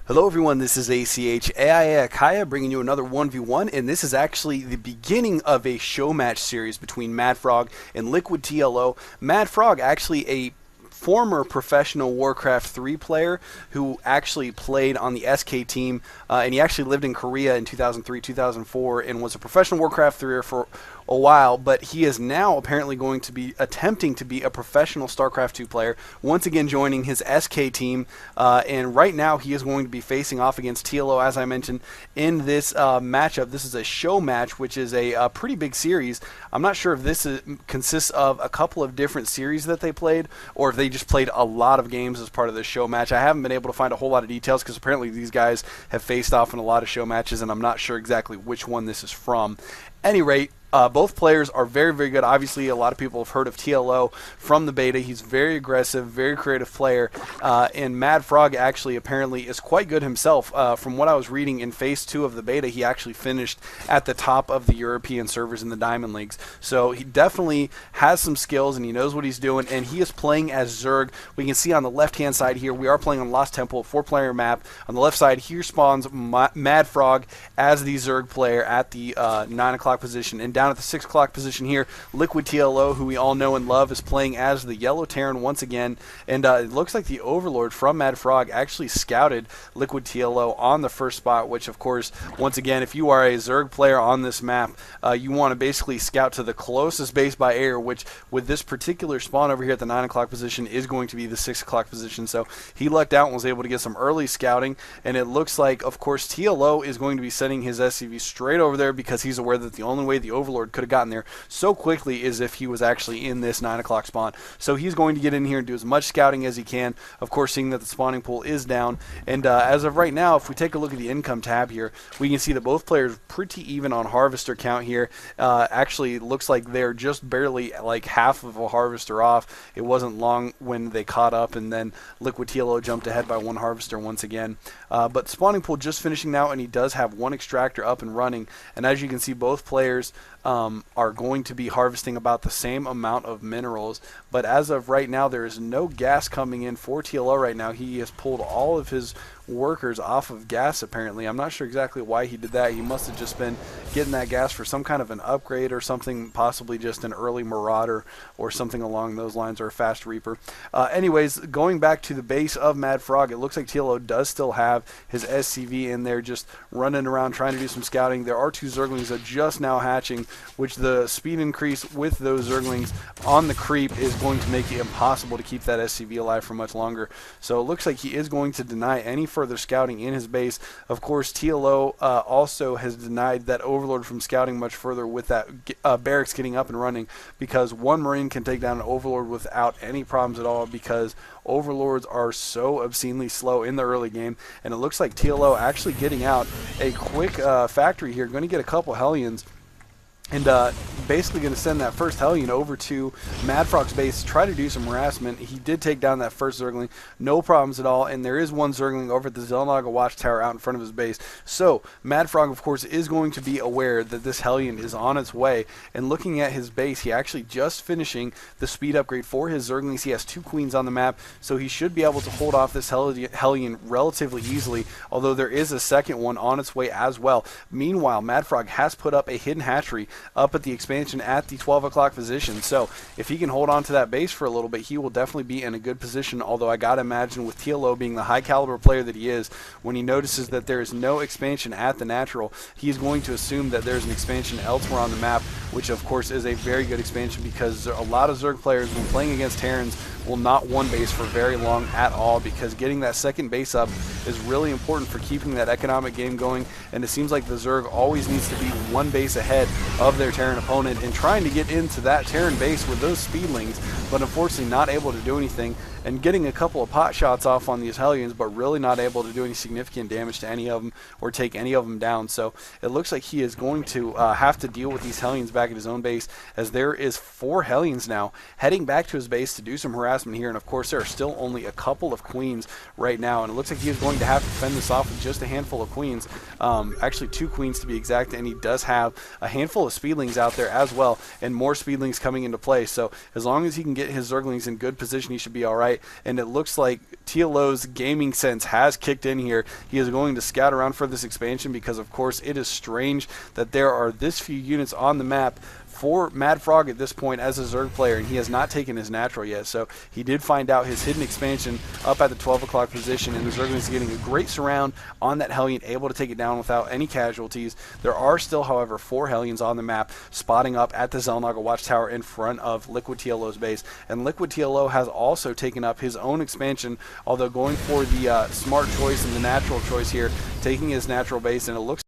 Hello everyone, this is ACH AIA Akaya bringing you another 1v1, and this is actually the beginning of a Showmatch series between MaDFroG and LiquidTLO. MaDFroG, actually a former professional Warcraft 3 player who actually played on the SK team, and he actually lived in Korea in 2003, 2004, and was a professional Warcraft 3er for a while, but he is now apparently going to be attempting to be a professional StarCraft 2 player, once again joining his SK team, and right now he is going to be facing off against TLO, as I mentioned, in this matchup. This is a show match, which is a pretty big series. I'm not sure if this consists of a couple of different series that they played, or if they just played a lot of games as part of this show match. I haven't been able to find a whole lot of details, because apparently these guys have faced off in a lot of show matches, and I'm not sure exactly which one this is from. At any rate, both players are very, very good. Obviously, a lot of people have heard of TLO from the beta. He's very aggressive, very creative player, and MaDFroG actually apparently is quite good himself. From what I was reading in Phase 2 of the beta, he actually finished at the top of the European servers in the Diamond Leagues. So he definitely has some skills, and he knows what he's doing, and he is playing as Zerg. We can see on the left-hand side here, we are playing on Lost Temple, a 4-player map. On the left side here spawns MaDFroG as the Zerg player at the 9 o'clock position, and down at the 6 o'clock position here, LiquidTLO, who we all know and love, is playing as the Yellow Terran once again, and it looks like the Overlord from MaDFroG actually scouted LiquidTLO on the first spot, which of course, once again, if you are a Zerg player on this map, you want to basically scout to the closest base by air, which with this particular spawn over here at the 9 o'clock position is going to be the 6 o'clock position. So he lucked out and was able to get some early scouting, and it looks like, of course, TLO is going to be sending his SCV straight over there, because he's aware that the only way the Overlord could have gotten there so quickly is if he was actually in this 9 o'clock spawn. So he's going to get in here and do as much scouting as he can, of course, seeing that the spawning pool is down. And as of right now, if we take a look at the income tab here, we can see that both players are pretty even on harvester count here. Actually, looks like they're just barely like half of a harvester off. It wasn't long when they caught up, and then LiquidTLO jumped ahead by one harvester once again. But spawning pool just finishing now, and he does have one extractor up and running. And as you can see, both players are going to be harvesting about the same amount of minerals, but as of right now, there is no gas coming in for TLO right now. He has pulled all of his workers off of gas, apparently. I'm not sure exactly why he did that. He must have just been getting that gas for some kind of an upgrade or something, possibly just an early Marauder or something along those lines, or a fast Reaper. Anyways, going back to the base of MaDFroG, it looks like TLO does still have his SCV in there just running around trying to do some scouting. There are two Zerglings that just now hatching, which the speed increase with those Zerglings on the creep is going to make it impossible to keep that SCV alive for much longer. So it looks like he is going to deny any further scouting in his base. Of course, TLO also has denied that Overlord from scouting much further with that barracks getting up and running, because one Marine can take down an Overlord without any problems at all, because Overlords are so obscenely slow in the early game. And it looks like TLO actually getting out a quick factory here, going to get a couple Hellions, and basically going to send that first Hellion over to MaDFrog's base to try to do some harassment. He did take down that first Zergling, no problems at all, and there is one Zergling over at the Xel'Naga Watchtower out in front of his base. So MaDFroG, of course, is going to be aware that this Hellion is on its way, and looking at his base, he actually just finishing the speed upgrade for his Zerglings. He has 2 Queens on the map, so he should be able to hold off this Hellion relatively easily, although there is a second one on its way as well. Meanwhile, MaDFroG has put up a hidden hatchery up at the expansion at the 12 o'clock position. So if he can hold on to that base for a little bit, he will definitely be in a good position, although I gotta imagine with TLO being the high caliber player that he is, when he notices that there is no expansion at the natural, he's going to assume that there's an expansion elsewhere on the map, which of course is a very good expansion, because a lot of Zerg players, when playing against Terrans, will not one base for very long at all, because getting that second base up is really important for keeping that economic game going. And it seems like the Zerg always needs to be one base ahead of their Terran opponent and trying to get into that Terran base with those speedlings, but unfortunately not able to do anything, and getting a couple of pot shots off on these Hellions, but really not able to do any significant damage to any of them or take any of them down. So it looks like he is going to have to deal with these Hellions back at his own base, as there is 4 Hellions now heading back to his base to do some harassment here. And of course, there are still only a couple of Queens right now, and it looks like he is going to have to fend this off with just a handful of Queens, actually 2 Queens to be exact, and he does have a handful of speedlings out there as well, and more speedlings coming into play. So as long as he can get his Zerglings in good position, he should be all right. And it looks like TLO's gaming sense has kicked in here. He is going to scout around for this expansion because, of course, it is strange that there are this few units on the map for MaDFroG at this point as a Zerg player, and he has not taken his natural yet. So he did find out his hidden expansion up at the 12 o'clock position, and the Zerglings is getting a great surround on that Hellion, able to take it down without any casualties. There are still, however, 4 Hellions on the map spotting up at the Xel'Naga watchtower in front of LiquidTLO's base, and LiquidTLO has also taken up his own expansion, although going for the smart choice and the natural choice here, taking his natural base, and it looks